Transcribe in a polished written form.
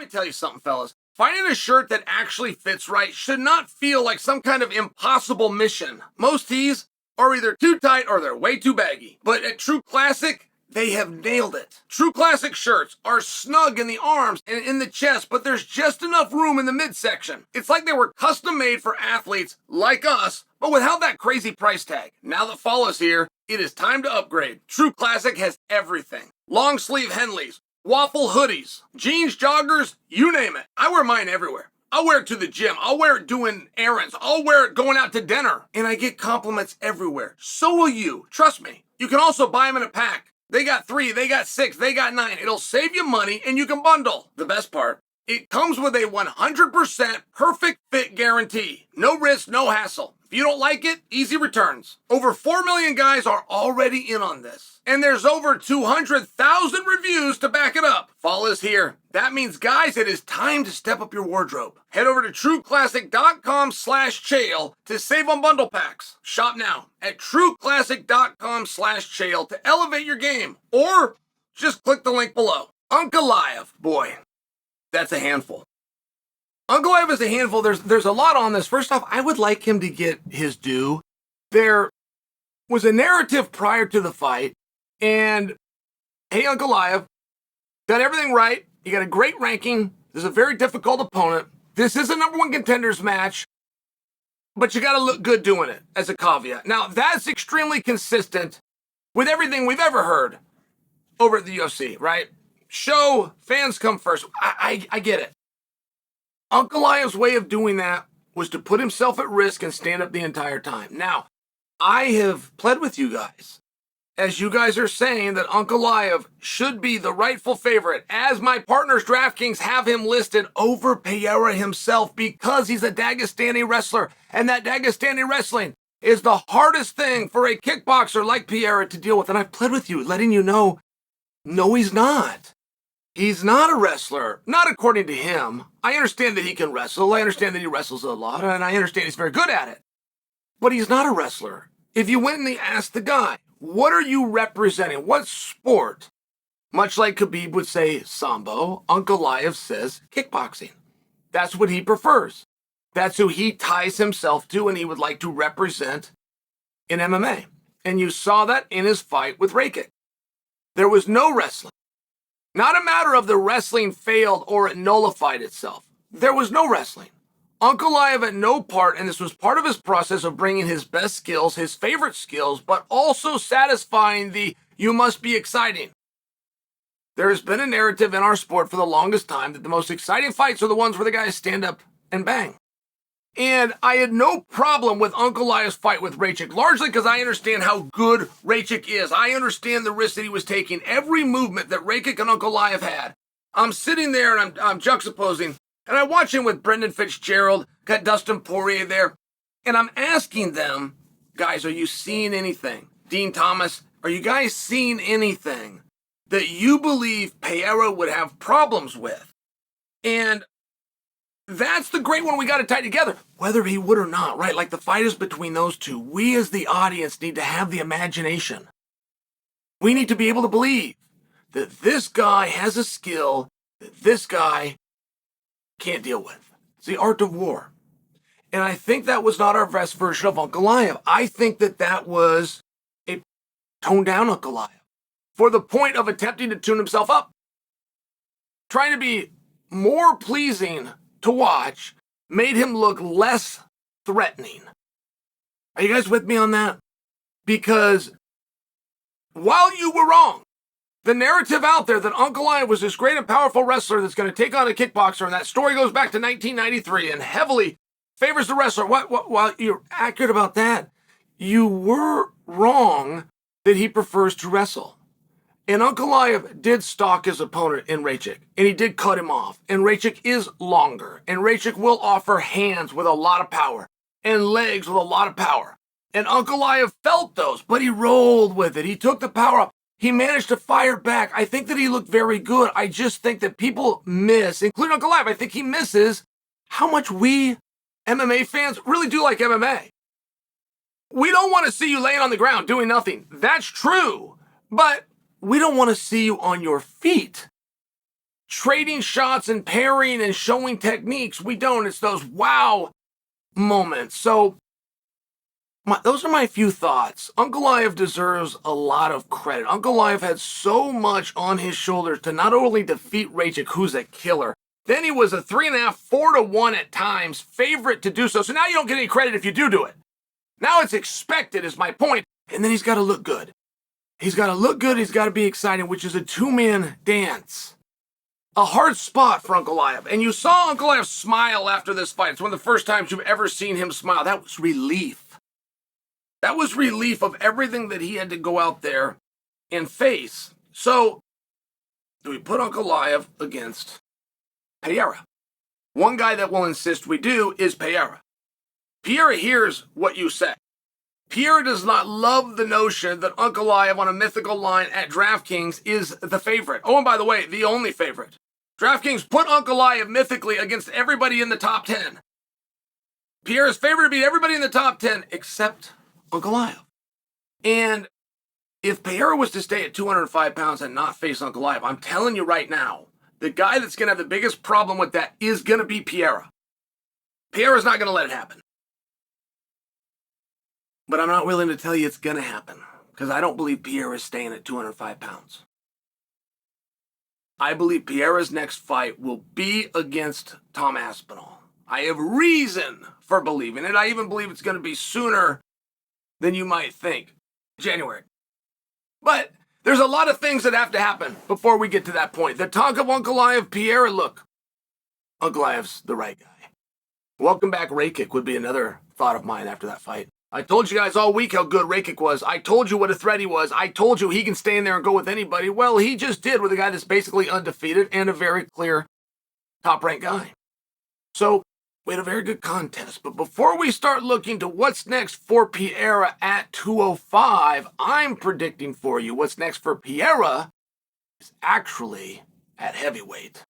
me tell you something, fellas. Finding a shirt that actually fits right should not feel like some kind of impossible mission. Most tees are either too tight or they're way too baggy. But at True Classic, they have nailed it. True Classic shirts are snug in the arms and in the chest, but there's just enough room in the midsection. It's like they were custom made for athletes like us, but without that crazy price tag. Now that fall is here, it is time to upgrade. True Classic has everything. Long sleeve Henleys, waffle hoodies, jeans, joggers, you name it. I wear mine everywhere. I'll wear it to the gym. I'll wear it doing errands. I'll wear it going out to dinner. And I get compliments everywhere. So will you. Trust me. You can also buy them in a pack. They got 3, they got 6, they got 9. It'll save you money and you can bundle. The best part, it comes with a 100% perfect fit guarantee. No risk, no hassle. If you don't like it, easy returns. Over 4 million guys are already in on this. And there's over 200,000 reviews to back it up. Fall is here. That means, guys, it is time to step up your wardrobe. Head over to trueclassic.com/Chael to save on bundle packs. Shop now at trueclassic.com/Chael to elevate your game. Or just click the link below. Ankalaev, boy, that's a handful. Ankalaev is a handful. There's a lot on this. First off, I would like him to get his due. There was a narrative prior to the fight, and hey, Ankalaev, got everything right. You got a great ranking. This is a very difficult opponent. This is a #1 contenders match, but you got to look good doing it as a caveat. Now, that's extremely consistent with everything we've ever heard over at the UFC, right? Show, fans come first. I get it. Ankalaev's way of doing that was to put himself at risk and stand up the entire time. Now, I have pled with you guys, as you guys are saying that Ankalaev should be the rightful favorite, as my partners DraftKings have him listed over Pereira himself because he's a Dagestani wrestler, and that Dagestani wrestling is the hardest thing for a kickboxer like Pereira to deal with. And I've pled with you, letting you know, no, he's not. He's not a wrestler, not according to him. I understand that he can wrestle. I understand that he wrestles a lot, and I understand he's very good at it. But he's not a wrestler. If you went and asked the guy, what are you representing? What sport? Much like Khabib would say Sambo, Ankalaev says kickboxing. That's what he prefers. That's who he ties himself to, and he would like to represent in MMA. And you saw that in his fight with Rakic. There was no wrestling. Not a matter of the wrestling failed or it nullified itself. There was no wrestling. Ankalaev at no part, and this was part of his process of bringing his best skills, his favorite skills, but also satisfying the you must be exciting. There has been a narrative in our sport for the longest time that the most exciting fights are the ones where the guys stand up and bang. And I had no problem with Ankalaev's fight with Rakic, largely because I understand how good Rakic is. I understand the risk that he was taking, every movement that Rakic and Ankalaev had. I'm sitting there and I'm juxtaposing, and I watch him with Brendan Fitzgerald, got Dustin Poirier there, and I'm asking them, guys, are you seeing anything? Dean Thomas, are you guys seeing anything that you believe Pereira would have problems with? And that's the great one we got to tie together, whether he would or not, right? Like the fight is between those two. We as the audience need to have the imagination. We need to be able to believe that this guy has a skill that this guy can't deal with. It's the art of war. And I think that was not our best version of Ankalaev. I think that was a toned down Ankalaev for the point of attempting to tune himself up, trying to be more pleasing to watch, made him look less threatening. Are you guys with me on that? Because while you were wrong, the narrative out there that Ankalaev was this great and powerful wrestler that's going to take on a kickboxer, and that story goes back to 1993 and heavily favors the wrestler. While you're accurate about that, you were wrong that he prefers to wrestle. And Ankalaev did stalk his opponent in Rakic, and he did cut him off. And Rakic is longer, and Rakic will offer hands with a lot of power and legs with a lot of power. And Ankalaev felt those, but he rolled with it. He took the power up. He managed to fire back. I think that he looked very good. I just think that people miss, including Ankalaev, I think he misses how much we MMA fans really do like MMA. We don't want to see you laying on the ground doing nothing. That's true, but we don't want to see you on your feet trading shots and parrying and showing techniques. We don't. It's those wow moments. So those are my few thoughts. Ankalaev deserves a lot of credit. Ankalaev had so much on his shoulders to not only defeat Rajik, who's a killer, then he was a 3.5, 4-1 at times, favorite to do so. So now you don't get any credit if you do it. Now it's expected, is my point. And then he's got to look good. He's got to look good. He's got to be exciting, which is a two-man dance. A hard spot for Ankalaev. And you saw Ankalaev smile after this fight. It's one of the first times you've ever seen him smile. That was relief. That was relief of everything that he had to go out there and face. So, do we put Ankalaev against Pereira? One guy that will insist we do is Pereira. Pereira hears what you say. Pereira does not love the notion that Ankalaev on a mythical line at DraftKings is the favorite. Oh, and by the way, the only favorite. DraftKings put Ankalaev mythically against everybody in the top 10. Pereira's favorite to beat everybody in the top 10 except Ankalaev. And if Pereira was to stay at 205 pounds and not face Ankalaev, I'm telling you right now, the guy that's going to have the biggest problem with that is going to be Pereira. Pereira's not going to let it happen. But I'm not willing to tell you it's going to happen because I don't believe Pereira is staying at 205 pounds. I believe Pereira's next fight will be against Tom Aspinall. I have reason for believing it. I even believe it's going to be sooner than you might think. January. But there's a lot of things that have to happen before we get to that point. The talk of Ankalaev, Pereira, look, Ankalaev's the right guy. Welcome back, Rajik would be another thought of mine after that fight. I told you guys all week how good Rajik was. I told you what a threat he was. I told you he can stay in there and go with anybody. Well, he just did with a guy that's basically undefeated and a very clear top-ranked guy. So we had a very good contest. But before we start looking to what's next for Pereira at 205, I'm predicting for you what's next for Pereira is actually at heavyweight.